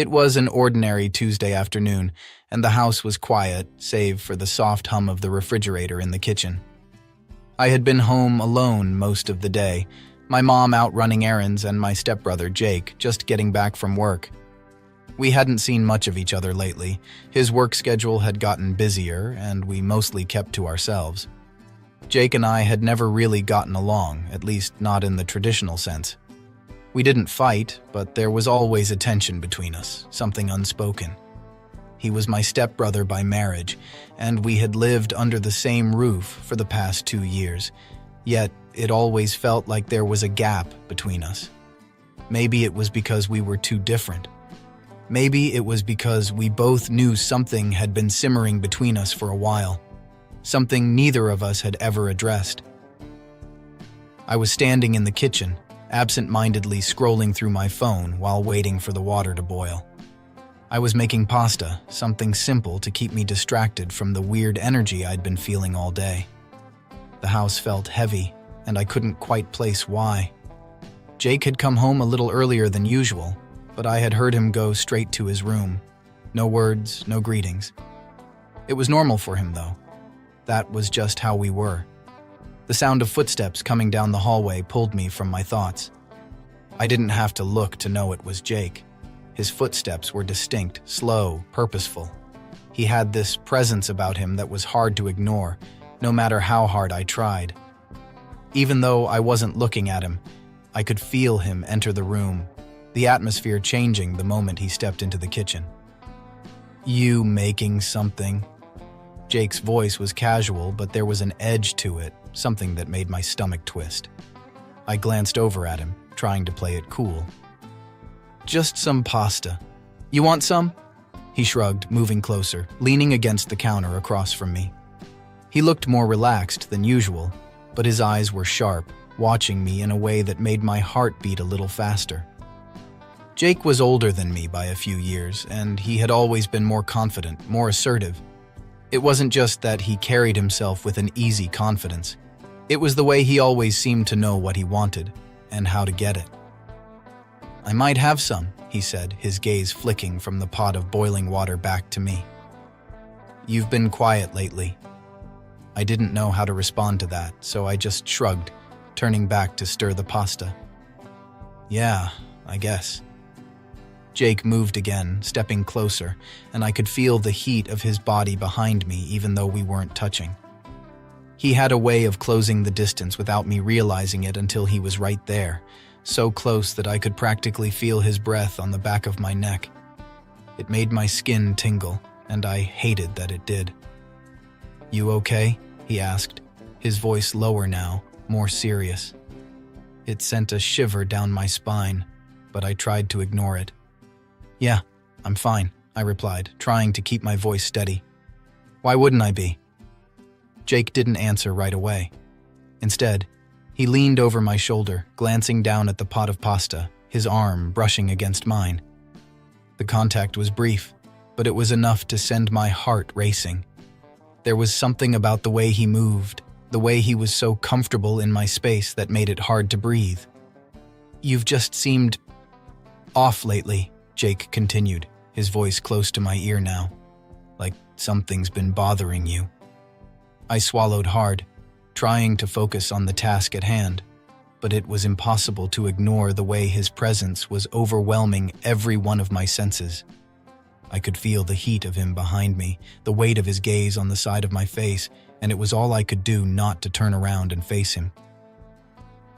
It was an ordinary Tuesday afternoon, and the house was quiet, save for the soft hum of the refrigerator in the kitchen. I had been home alone most of the day, my mom out running errands and my stepbrother, Jake, just getting back from work. We hadn't seen much of each other lately. His work schedule had gotten busier, and we mostly kept to ourselves. Jake and I had never really gotten along, at least not in the traditional sense. We didn't fight, but there was always a tension between us, something unspoken. He was my stepbrother by marriage, and we had lived under the same roof for the past 2 years, yet it always felt like there was a gap between us. Maybe it was because we were too different. Maybe it was because we both knew something had been simmering between us for a while, something neither of us had ever addressed. I was standing in the kitchen, absent-mindedly scrolling through my phone while waiting for the water to boil. I was making pasta, something simple to keep me distracted from the weird energy I'd been feeling all day. The house felt heavy, and I couldn't quite place why. Jake had come home a little earlier than usual, but I had heard him go straight to his room. No words, no greetings. It was normal for him, though. That was just how we were. The sound of footsteps coming down the hallway pulled me from my thoughts. I didn't have to look to know it was Jake. His footsteps were distinct, slow, purposeful. He had this presence about him that was hard to ignore, no matter how hard I tried. Even though I wasn't looking at him, I could feel him enter the room, the atmosphere changing the moment he stepped into the kitchen. "You making something?" Jake's voice was casual, but there was an edge to it, something that made my stomach twist. I glanced over at him, trying to play it cool. "Just some pasta. You want some?" He shrugged, moving closer, leaning against the counter across from me. He looked more relaxed than usual, but his eyes were sharp, watching me in a way that made my heart beat a little faster. Jake was older than me by a few years, and he had always been more confident, more assertive. It wasn't just that he carried himself with an easy confidence. It was the way he always seemed to know what he wanted, and how to get it. "I might have some," he said, his gaze flicking from the pot of boiling water back to me. "You've been quiet lately." I didn't know how to respond to that, so I just shrugged, turning back to stir the pasta. "Yeah, I guess." Jake moved again, stepping closer, and I could feel the heat of his body behind me even though we weren't touching. He had a way of closing the distance without me realizing it until he was right there, so close that I could practically feel his breath on the back of my neck. It made my skin tingle, and I hated that it did. "You okay?" he asked, his voice lower now, more serious. It sent a shiver down my spine, but I tried to ignore it. "Yeah, I'm fine," I replied, trying to keep my voice steady. "Why wouldn't I be?" Jake didn't answer right away. Instead, he leaned over my shoulder, glancing down at the pot of pasta, his arm brushing against mine. The contact was brief, but it was enough to send my heart racing. There was something about the way he moved, the way he was so comfortable in my space that made it hard to breathe. "You've just seemed off lately," Jake continued, his voice close to my ear now. "Like something's been bothering you." I swallowed hard, trying to focus on the task at hand, but it was impossible to ignore the way his presence was overwhelming every one of my senses. I could feel the heat of him behind me, the weight of his gaze on the side of my face, and it was all I could do not to turn around and face him.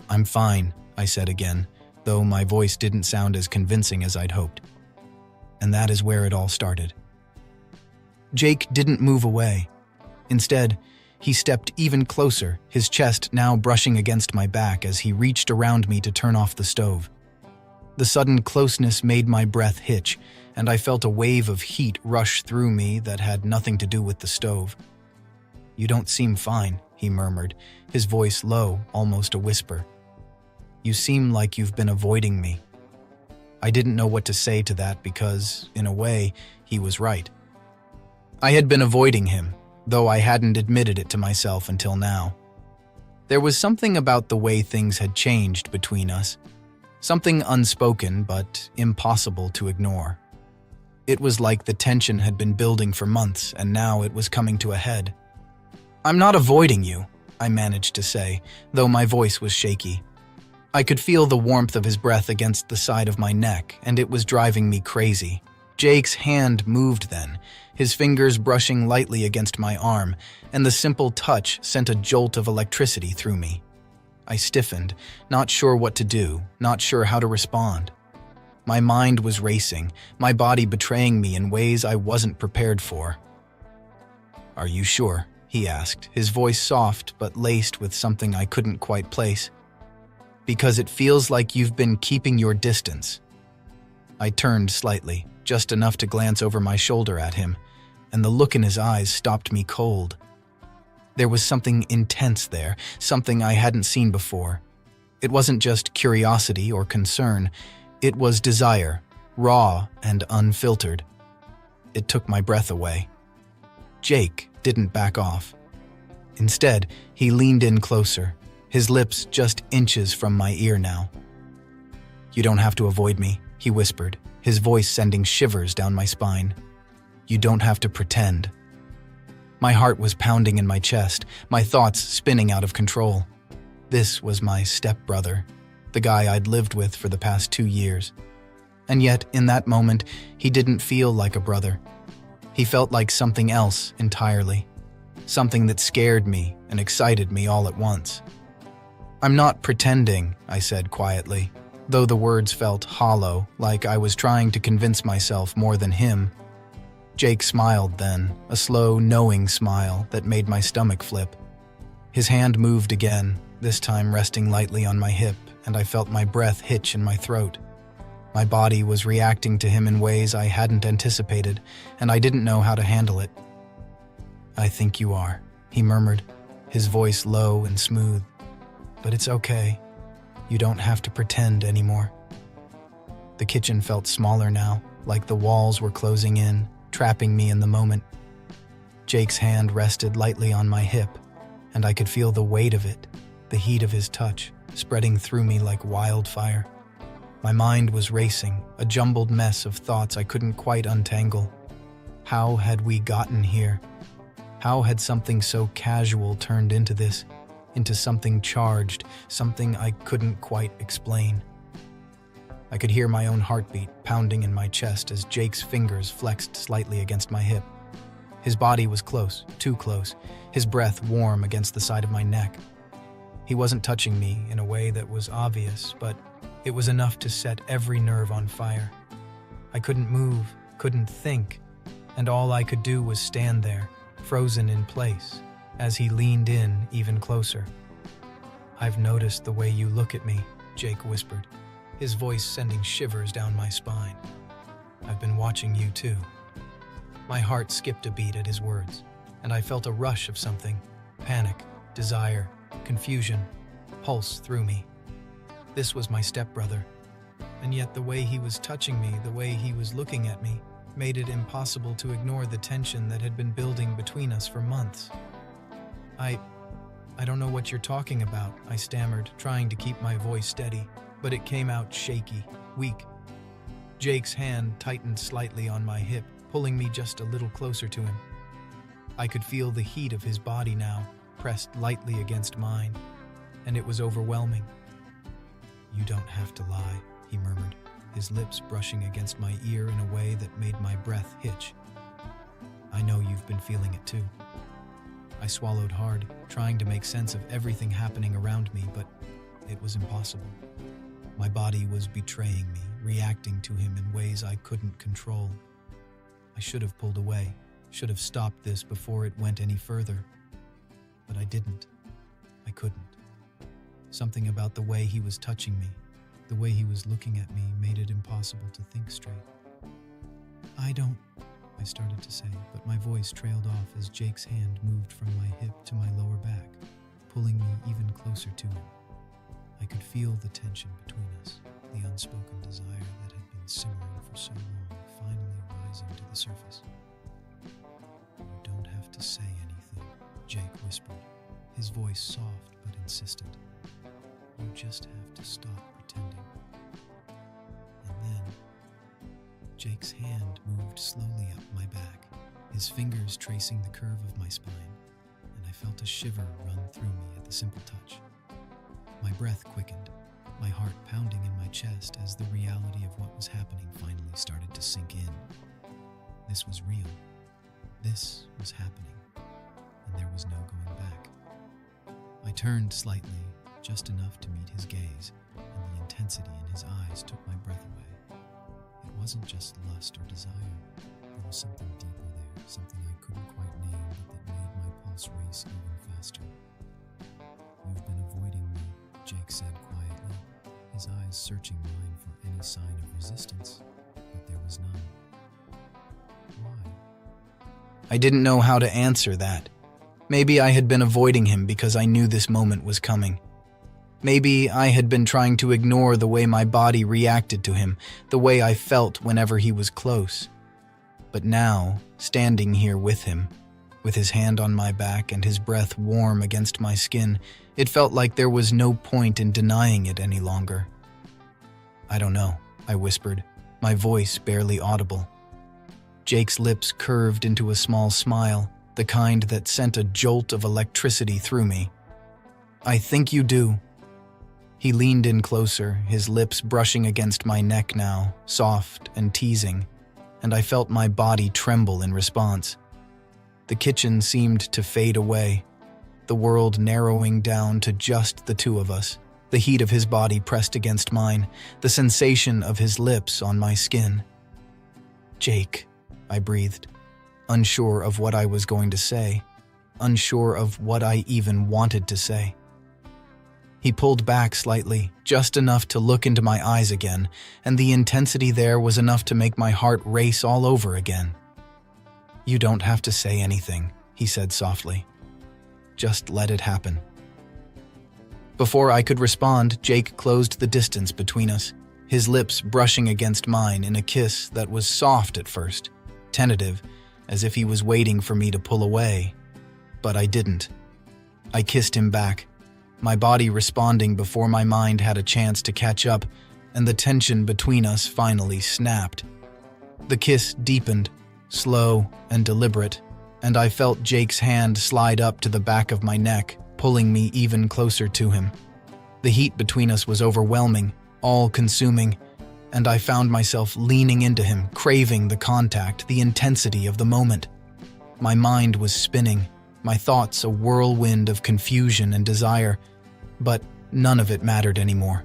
"I'm fine," I said again, though my voice didn't sound as convincing as I'd hoped. And that is where it all started. Jake didn't move away. Instead, he stepped even closer, his chest now brushing against my back as he reached around me to turn off the stove. The sudden closeness made my breath hitch, and I felt a wave of heat rush through me that had nothing to do with the stove. "You don't seem fine," he murmured, his voice low, almost a whisper. "You seem like you've been avoiding me." I didn't know what to say to that because, in a way, he was right. I had been avoiding him, though I hadn't admitted it to myself until now. There was something about the way things had changed between us, something unspoken but impossible to ignore. It was like the tension had been building for months, and now it was coming to a head. "I'm not avoiding you," I managed to say, though my voice was shaky. I could feel the warmth of his breath against the side of my neck, and it was driving me crazy. Jake's hand moved then, his fingers brushing lightly against my arm, and the simple touch sent a jolt of electricity through me. I stiffened, not sure what to do, not sure how to respond. My mind was racing, my body betraying me in ways I wasn't prepared for. "Are you sure?" he asked, his voice soft but laced with something I couldn't quite place. "Because it feels like you've been keeping your distance." I turned slightly, just enough to glance over my shoulder at him, and the look in his eyes stopped me cold. There was something intense there, something I hadn't seen before. It wasn't just curiosity or concern, it was desire, raw and unfiltered. It took my breath away. Jake didn't back off. Instead, he leaned in closer, his lips just inches from my ear now. "You don't have to avoid me," he whispered, his voice sending shivers down my spine. "You don't have to pretend." My heart was pounding in my chest, my thoughts spinning out of control. This was my stepbrother, the guy I'd lived with for the past 2 years. And yet, in that moment, he didn't feel like a brother. He felt like something else entirely. Something that scared me and excited me all at once. "I'm not pretending," I said quietly, though the words felt hollow, like I was trying to convince myself more than him. Jake smiled then, a slow, knowing smile that made my stomach flip. His hand moved again, this time resting lightly on my hip, and I felt my breath hitch in my throat. My body was reacting to him in ways I hadn't anticipated, and I didn't know how to handle it. "I think you are," he murmured, his voice low and smooth. "But it's okay. You don't have to pretend anymore." The kitchen felt smaller now, like the walls were closing in, trapping me in the moment. Jake's hand rested lightly on my hip, and I could feel the weight of it, the heat of his touch, spreading through me like wildfire. My mind was racing, a jumbled mess of thoughts I couldn't quite untangle. How had we gotten here? How had something so casual turned into this, into something charged, something I couldn't quite explain? I could hear my own heartbeat pounding in my chest as Jake's fingers flexed slightly against my hip. His body was close, too close, his breath warm against the side of my neck. He wasn't touching me in a way that was obvious, but it was enough to set every nerve on fire. I couldn't move, couldn't think, and all I could do was stand there, frozen in place, as he leaned in even closer. "I've noticed the way you look at me," Jake whispered, his voice sending shivers down my spine. "I've been watching you too." My heart skipped a beat at his words, and I felt a rush of something, panic, desire, confusion, pulse through me. This was my stepbrother, and yet the way he was touching me, the way he was looking at me, made it impossible to ignore the tension that had been building between us for months. I don't know what you're talking about," I stammered, trying to keep my voice steady, but it came out shaky, weak. Jake's hand tightened slightly on my hip, pulling me just a little closer to him. I could feel the heat of his body now, pressed lightly against mine, and it was overwhelming. "You don't have to lie," he murmured, his lips brushing against my ear in a way that made my breath hitch. "I know you've been feeling it too." I swallowed hard, trying to make sense of everything happening around me, but it was impossible. My body was betraying me, reacting to him in ways I couldn't control. I should have pulled away, should have stopped this before it went any further. But I didn't. I couldn't. Something about the way he was touching me, the way he was looking at me, made it impossible to think straight. I started to say, but my voice trailed off as Jake's hand moved from my hip to my lower back, pulling me even closer to him. I could feel the tension between us, the unspoken desire that had been simmering for so long, finally rising to the surface. "You don't have to say anything," Jake whispered, his voice soft but insistent. "You just have to stop pretending." And then Jake's hand moved slowly up my back, his fingers tracing the curve of my spine, and I felt a shiver run through me at the simple touch. My breath quickened, my heart pounding in my chest as the reality of what was happening finally started to sink in. This was real. This was happening, and there was no going back. I turned slightly, just enough to meet his gaze, and the intensity in his eyes took my breath away. It wasn't just lust or desire. There was something deeper there, something I couldn't quite name, but that made my pulse race even faster. "You've been avoiding me," Jake said quietly, his eyes searching mine for any sign of resistance, but there was none. Why? I didn't know how to answer that. Maybe I had been avoiding him because I knew this moment was coming. Maybe I had been trying to ignore the way my body reacted to him, the way I felt whenever he was close. But now, standing here with him, with his hand on my back and his breath warm against my skin, it felt like there was no point in denying it any longer. "I don't know," I whispered, my voice barely audible. Jake's lips curved into a small smile, the kind that sent a jolt of electricity through me. "I think you do." He leaned in closer, his lips brushing against my neck now, soft and teasing, and I felt my body tremble in response. The kitchen seemed to fade away, the world narrowing down to just the two of us, the heat of his body pressed against mine, the sensation of his lips on my skin. "Jake," I breathed, unsure of what I was going to say, unsure of what I even wanted to say. He pulled back slightly, just enough to look into my eyes again, and the intensity there was enough to make my heart race all over again. "You don't have to say anything," he said softly. "Just let it happen." Before I could respond, Jake closed the distance between us, his lips brushing against mine in a kiss that was soft at first, tentative, as if he was waiting for me to pull away. But I didn't. I kissed him back, my body responding before my mind had a chance to catch up, and the tension between us finally snapped. The kiss deepened, slow and deliberate, and I felt Jake's hand slide up to the back of my neck, pulling me even closer to him. The heat between us was overwhelming, all-consuming, and I found myself leaning into him, craving the contact, the intensity of the moment. My mind was spinning, my thoughts a whirlwind of confusion and desire, but none of it mattered anymore.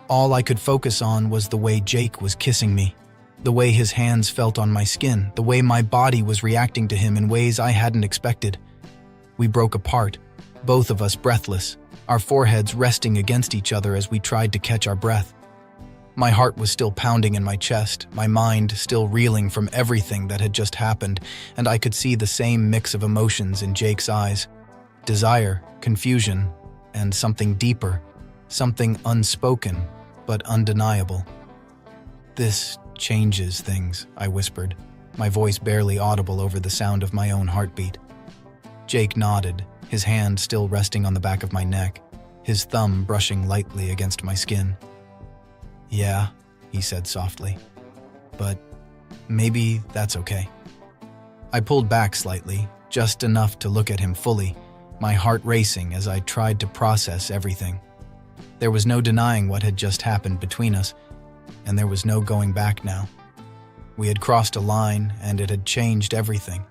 All I could focus on was the way Jake was kissing me, the way his hands felt on my skin, the way my body was reacting to him in ways I hadn't expected. We broke apart, both of us breathless, our foreheads resting against each other as we tried to catch our breath. My heart was still pounding in my chest, my mind still reeling from everything that had just happened, and I could see the same mix of emotions in Jake's eyes: desire, confusion, and something deeper, something unspoken but undeniable. "This changes things," I whispered, my voice barely audible over the sound of my own heartbeat. Jake nodded, his hand still resting on the back of my neck, his thumb brushing lightly against my skin. "Yeah," he said softly, "but maybe that's okay." I pulled back slightly, just enough to look at him fully, my heart racing as I tried to process everything. There was no denying what had just happened between us, and there was no going back now. We had crossed a line, and it had changed everything,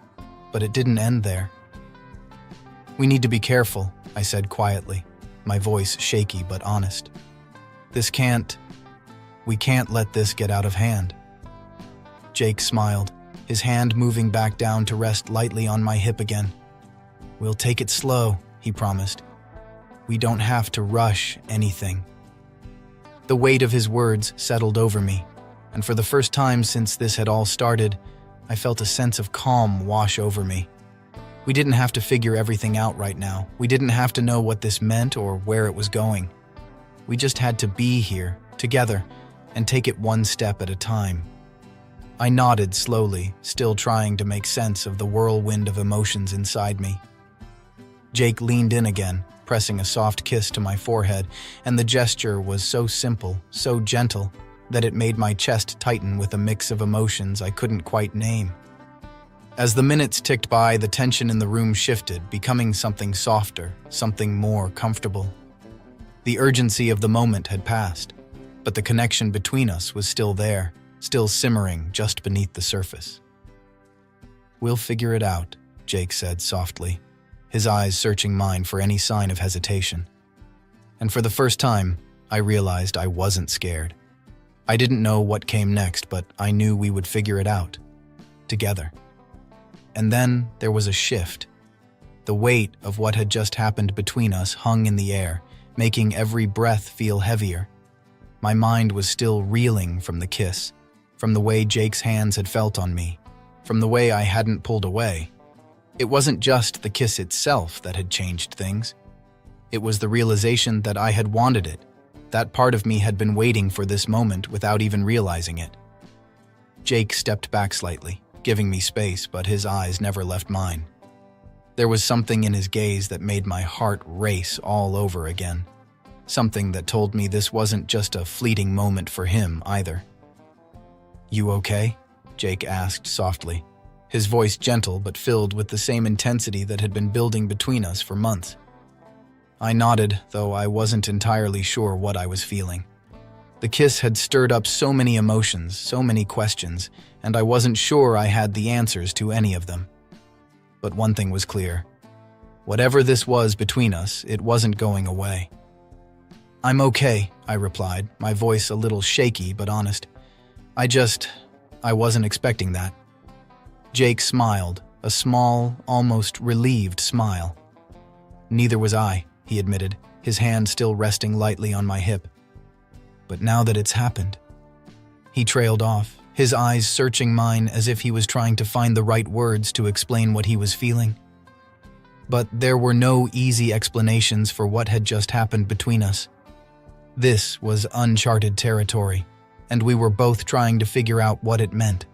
but it didn't end there. "We need to be careful," I said quietly, my voice shaky but honest. We can't let this get out of hand." Jake smiled, his hand moving back down to rest lightly on my hip again. "We'll take it slow," he promised. "We don't have to rush anything." The weight of his words settled over me, and for the first time since this had all started, I felt a sense of calm wash over me. We didn't have to figure everything out right now. We didn't have to know what this meant or where it was going. We just had to be here, together, and take it one step at a time. I nodded slowly, still trying to make sense of the whirlwind of emotions inside me. Jake leaned in again, pressing a soft kiss to my forehead, and the gesture was so simple, so gentle, that it made my chest tighten with a mix of emotions I couldn't quite name. As the minutes ticked by, the tension in the room shifted, becoming something softer, something more comfortable. The urgency of the moment had passed, but the connection between us was still there, still simmering just beneath the surface. "We'll figure it out," Jake said softly, his eyes searching mine for any sign of hesitation. And for the first time, I realized I wasn't scared. I didn't know what came next, but I knew we would figure it out. Together. And then there was a shift. The weight of what had just happened between us hung in the air, making every breath feel heavier. My mind was still reeling from the kiss, from the way Jake's hands had felt on me, from the way I hadn't pulled away. It wasn't just the kiss itself that had changed things. It was the realization that I had wanted it. That part of me had been waiting for this moment without even realizing it. Jake stepped back slightly, giving me space, but his eyes never left mine. There was something in his gaze that made my heart race all over again. Something that told me this wasn't just a fleeting moment for him either. "You okay?" Jake asked softly, his voice gentle but filled with the same intensity that had been building between us for months. I nodded, though I wasn't entirely sure what I was feeling. The kiss had stirred up so many emotions, so many questions, and I wasn't sure I had the answers to any of them. But one thing was clear. Whatever this was between us, it wasn't going away. "I'm okay," I replied, my voice a little shaky but honest. I wasn't expecting that." Jake smiled, a small, almost relieved smile. "Neither was I," he admitted, his hand still resting lightly on my hip. "But now that it's happened..." He trailed off, his eyes searching mine as if he was trying to find the right words to explain what he was feeling. But there were no easy explanations for what had just happened between us. This was uncharted territory, and we were both trying to figure out what it meant.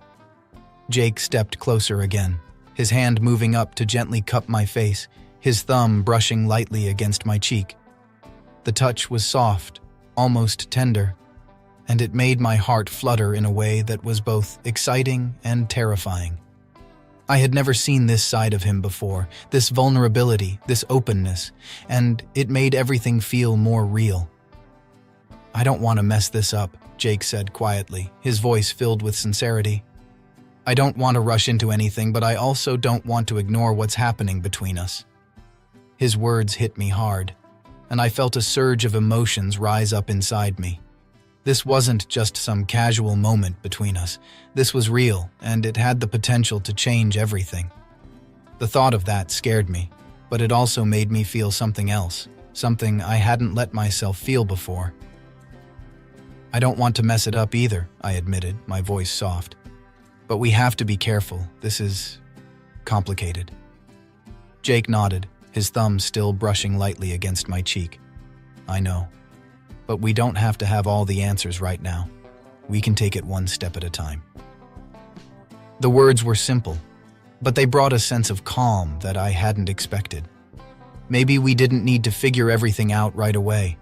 Jake stepped closer again, his hand moving up to gently cup my face, his thumb brushing lightly against my cheek. The touch was soft, almost tender, and it made my heart flutter in a way that was both exciting and terrifying. I had never seen this side of him before, this vulnerability, this openness, and it made everything feel more real. "I don't want to mess this up," Jake said quietly, his voice filled with sincerity. "I don't want to rush into anything, but I also don't want to ignore what's happening between us." His words hit me hard, and I felt a surge of emotions rise up inside me. This wasn't just some casual moment between us. This was real, and it had the potential to change everything. The thought of that scared me, but it also made me feel something else, something I hadn't let myself feel before. "I don't want to mess it up either," I admitted, my voice soft. "But we have to be careful. This is complicated." Jake nodded, his thumb still brushing lightly against my cheek. "I know. But we don't have to have all the answers right now. We can take it one step at a time." The words were simple, but they brought a sense of calm that I hadn't expected. Maybe we didn't need to figure everything out right away.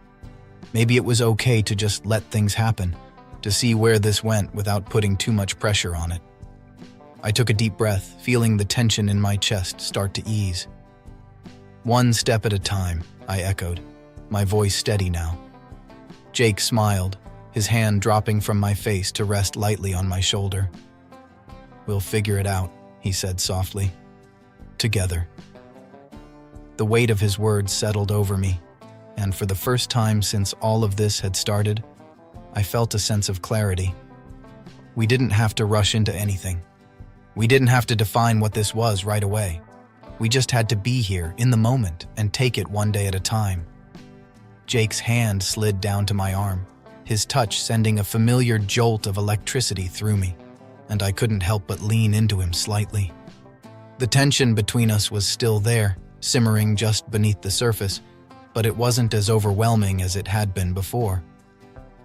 Maybe it was okay to just let things happen, to see where this went without putting too much pressure on it. I took a deep breath, feeling the tension in my chest start to ease. "One step at a time," I echoed, my voice steady now. Jake smiled, his hand dropping from my face to rest lightly on my shoulder. "We'll figure it out," he said softly. "Together." The weight of his words settled over me, and for the first time since all of this had started, I felt a sense of clarity. We didn't have to rush into anything. We didn't have to define what this was right away. We just had to be here in the moment and take it one day at a time. Jake's hand slid down to my arm, his touch sending a familiar jolt of electricity through me, and I couldn't help but lean into him slightly. The tension between us was still there, simmering just beneath the surface, but it wasn't as overwhelming as it had been before.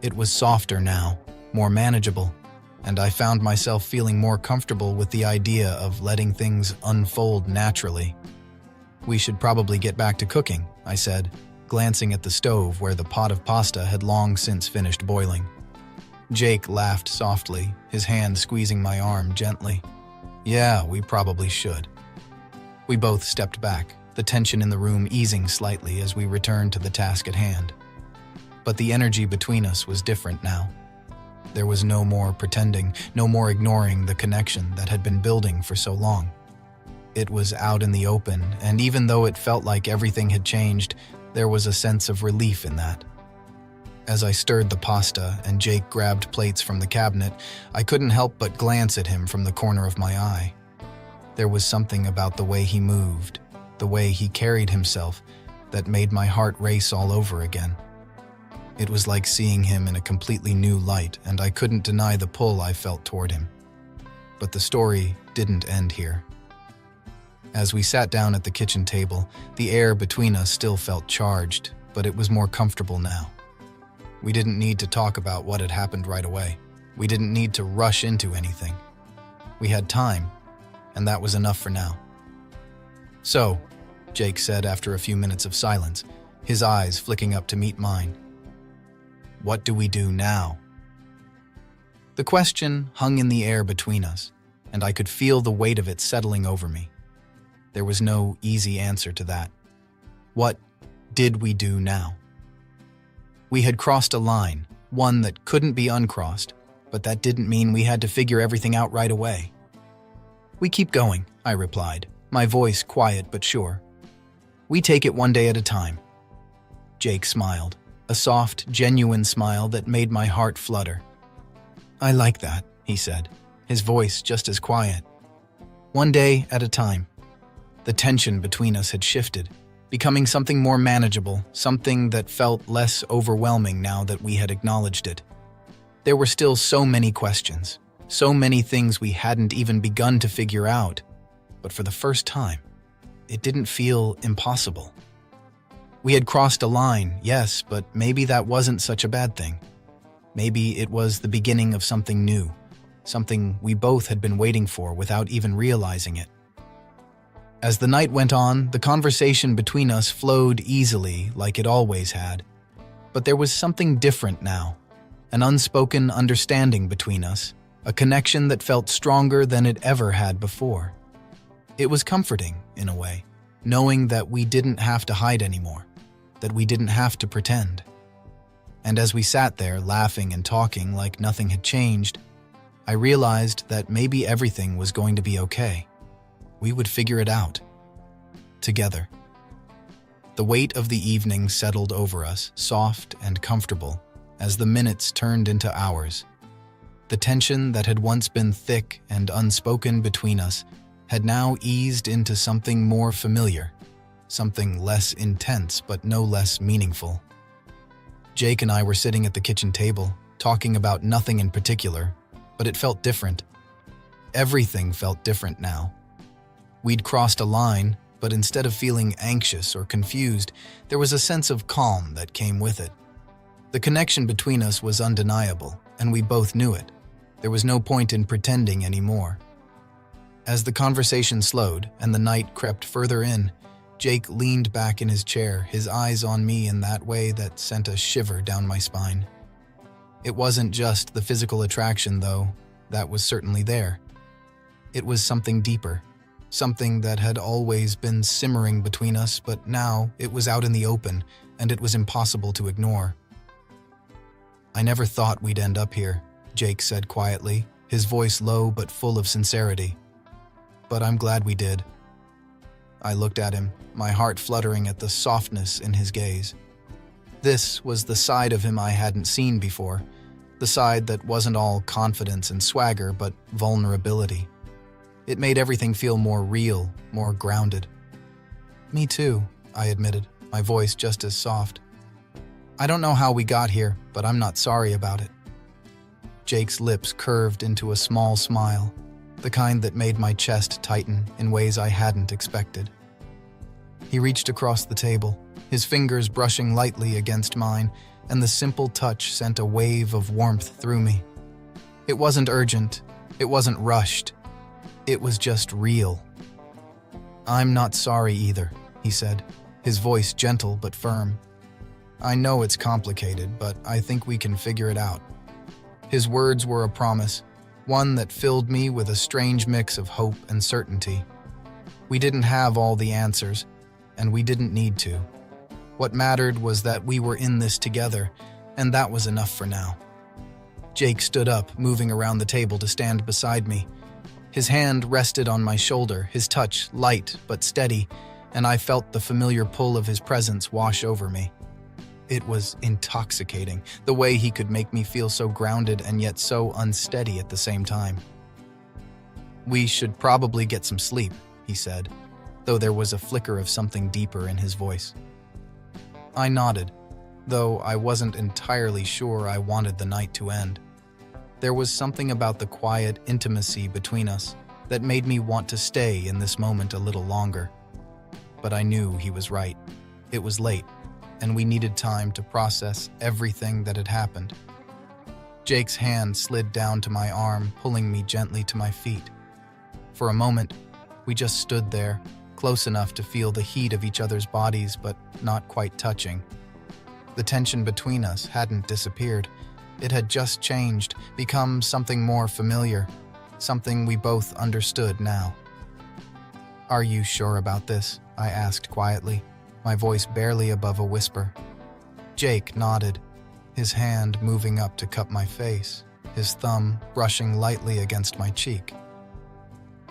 It was softer now, more manageable, and I found myself feeling more comfortable with the idea of letting things unfold naturally. "We should probably get back to cooking," I said, glancing at the stove where the pot of pasta had long since finished boiling. Jake laughed softly, his hand squeezing my arm gently. Yeah, we probably should. We both stepped back, the tension in the room easing slightly as we returned to the task at hand. But the energy between us was different now. There was no more pretending, no more ignoring the connection that had been building for so long. It was out in the open, and even though it felt like everything had changed, there was a sense of relief in that. As I stirred the pasta and Jake grabbed plates from the cabinet, I couldn't help but glance at him from the corner of my eye. There was something about the way he moved, the way he carried himself, that made my heart race all over again. It was like seeing him in a completely new light, and I couldn't deny the pull I felt toward him. But the story didn't end here. As we sat down at the kitchen table, the air between us still felt charged, but it was more comfortable now. We didn't need to talk about what had happened right away. We didn't need to rush into anything. We had time, and that was enough for now. So, Jake said after a few minutes of silence, his eyes flicking up to meet mine. What do we do now? The question hung in the air between us, and I could feel the weight of it settling over me. There was no easy answer to that. What did we do now? We had crossed a line, one that couldn't be uncrossed, but that didn't mean we had to figure everything out right away. We keep going, I replied, my voice quiet but sure. We take it one day at a time. Jake smiled, a soft, genuine smile that made my heart flutter. I like that, he said, his voice just as quiet. One day at a time. The tension between us had shifted, becoming something more manageable, something that felt less overwhelming now that we had acknowledged it. There were still so many questions, so many things we hadn't even begun to figure out, but for the first time, it didn't feel impossible. We had crossed a line, yes, but maybe that wasn't such a bad thing. Maybe it was the beginning of something new, something we both had been waiting for without even realizing it. As the night went on, the conversation between us flowed easily like it always had. But there was something different now, an unspoken understanding between us, a connection that felt stronger than it ever had before. It was comforting, in a way, knowing that we didn't have to hide anymore, that we didn't have to pretend. And as we sat there laughing and talking like nothing had changed, I realized that maybe everything was going to be okay. We would figure it out. Together. The weight of the evening settled over us, soft and comfortable, as the minutes turned into hours. The tension that had once been thick and unspoken between us had now eased into something more familiar, something less intense but no less meaningful. Jake and I were sitting at the kitchen table, talking about nothing in particular, but it felt different. Everything felt different now. We'd crossed a line, but instead of feeling anxious or confused, there was a sense of calm that came with it. The connection between us was undeniable, and we both knew it. There was no point in pretending anymore. As the conversation slowed and the night crept further in, Jake leaned back in his chair, his eyes on me in that way that sent a shiver down my spine. It wasn't just the physical attraction, though. That was certainly there. It was something deeper. Something that had always been simmering between us, but now it was out in the open, and it was impossible to ignore. I never thought we'd end up here, Jake said quietly, his voice low but full of sincerity. But I'm glad we did. I looked at him, my heart fluttering at the softness in his gaze. This was the side of him I hadn't seen before, the side that wasn't all confidence and swagger, but vulnerability. It made everything feel more real, more grounded. Me too, I admitted, my voice just as soft. I don't know how we got here, but I'm not sorry about it. Jake's lips curved into a small smile, the kind that made my chest tighten in ways I hadn't expected. He reached across the table, his fingers brushing lightly against mine, and the simple touch sent a wave of warmth through me. It wasn't urgent, it wasn't rushed. It was just real. I'm not sorry either, he said, his voice gentle but firm. I know it's complicated, but I think we can figure it out. His words were a promise, one that filled me with a strange mix of hope and certainty. We didn't have all the answers, and we didn't need to. What mattered was that we were in this together, and that was enough for now. Jake stood up, moving around the table to stand beside me. His hand rested on my shoulder, his touch light but steady, and I felt the familiar pull of his presence wash over me. It was intoxicating, the way he could make me feel so grounded and yet so unsteady at the same time. "We should probably get some sleep," he said, though there was a flicker of something deeper in his voice. I nodded, though I wasn't entirely sure I wanted the night to end. There was something about the quiet intimacy between us that made me want to stay in this moment a little longer. But I knew he was right. It was late, and we needed time to process everything that had happened. Jake's hand slid down to my arm, pulling me gently to my feet. For a moment, we just stood there, close enough to feel the heat of each other's bodies, but not quite touching. The tension between us hadn't disappeared. It had just changed, become something more familiar, something we both understood now. "Are you sure about this?" I asked quietly, my voice barely above a whisper. Jake nodded, his hand moving up to cup my face, his thumb brushing lightly against my cheek.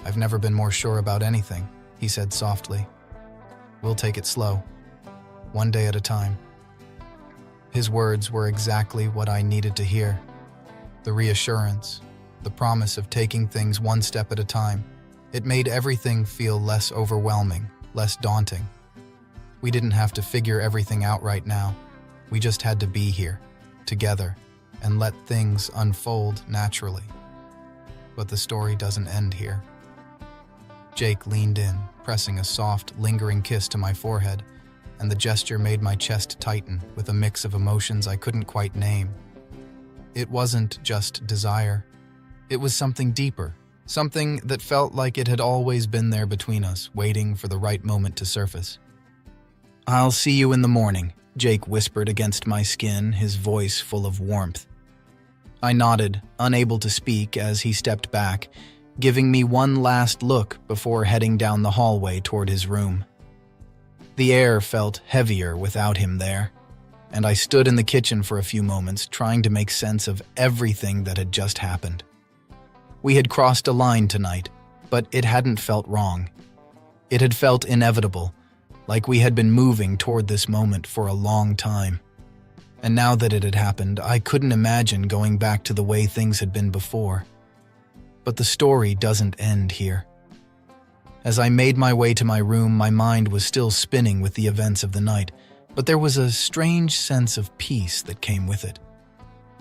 "I've never been more sure about anything," he said softly. "We'll take it slow, one day at a time." His words were exactly what I needed to hear. The reassurance, the promise of taking things one step at a time. It made everything feel less overwhelming, less daunting. We didn't have to figure everything out right now. We just had to be here, together, and let things unfold naturally. But the story doesn't end here. Jake leaned in, pressing a soft, lingering kiss to my forehead, and the gesture made my chest tighten with a mix of emotions I couldn't quite name. It wasn't just desire. It was something deeper, something that felt like it had always been there between us, waiting for the right moment to surface. "I'll see you in the morning," Jake whispered against my skin, his voice full of warmth. I nodded, unable to speak as he stepped back, giving me one last look before heading down the hallway toward his room. The air felt heavier without him there, and I stood in the kitchen for a few moments trying to make sense of everything that had just happened. We had crossed a line tonight, but it hadn't felt wrong. It had felt inevitable, like we had been moving toward this moment for a long time. And now that it had happened, I couldn't imagine going back to the way things had been before. But the story doesn't end here. As I made my way to my room, my mind was still spinning with the events of the night, but there was a strange sense of peace that came with it.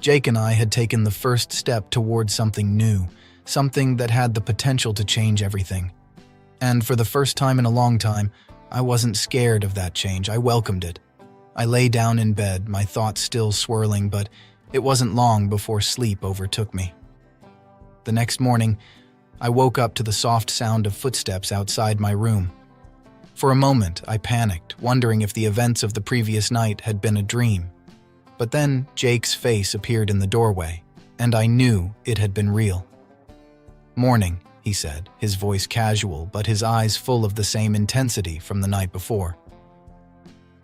Jake and I had taken the first step toward something new, something that had the potential to change everything. And for the first time in a long time, I wasn't scared of that change. I welcomed it. I lay down in bed, my thoughts still swirling, but it wasn't long before sleep overtook me. The next morning, I woke up to the soft sound of footsteps outside my room. For a moment, I panicked, wondering if the events of the previous night had been a dream. But then Jake's face appeared in the doorway, and I knew it had been real. "Morning," he said, his voice casual, but his eyes full of the same intensity from the night before.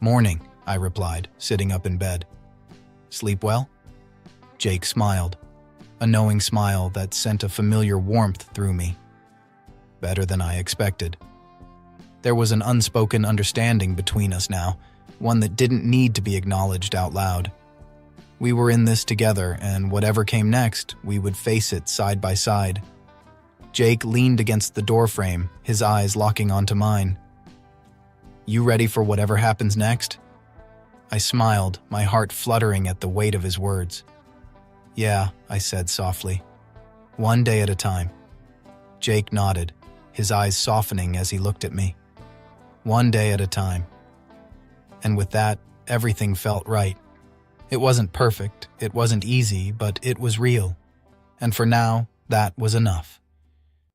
"Morning," I replied, sitting up in bed. "Sleep well?" Jake smiled, a knowing smile that sent a familiar warmth through me. Better than I expected. There was an unspoken understanding between us now, one that didn't need to be acknowledged out loud. We were in this together, and whatever came next, we would face it side by side. Jake leaned against the doorframe, his eyes locking onto mine. "You ready for whatever happens next?" I smiled, my heart fluttering at the weight of his words. "Yeah," I said softly. "One day at a time." Jake nodded, his eyes softening as he looked at me. One day at a time. And with that, everything felt right. It wasn't perfect, it wasn't easy, but it was real. And for now, that was enough.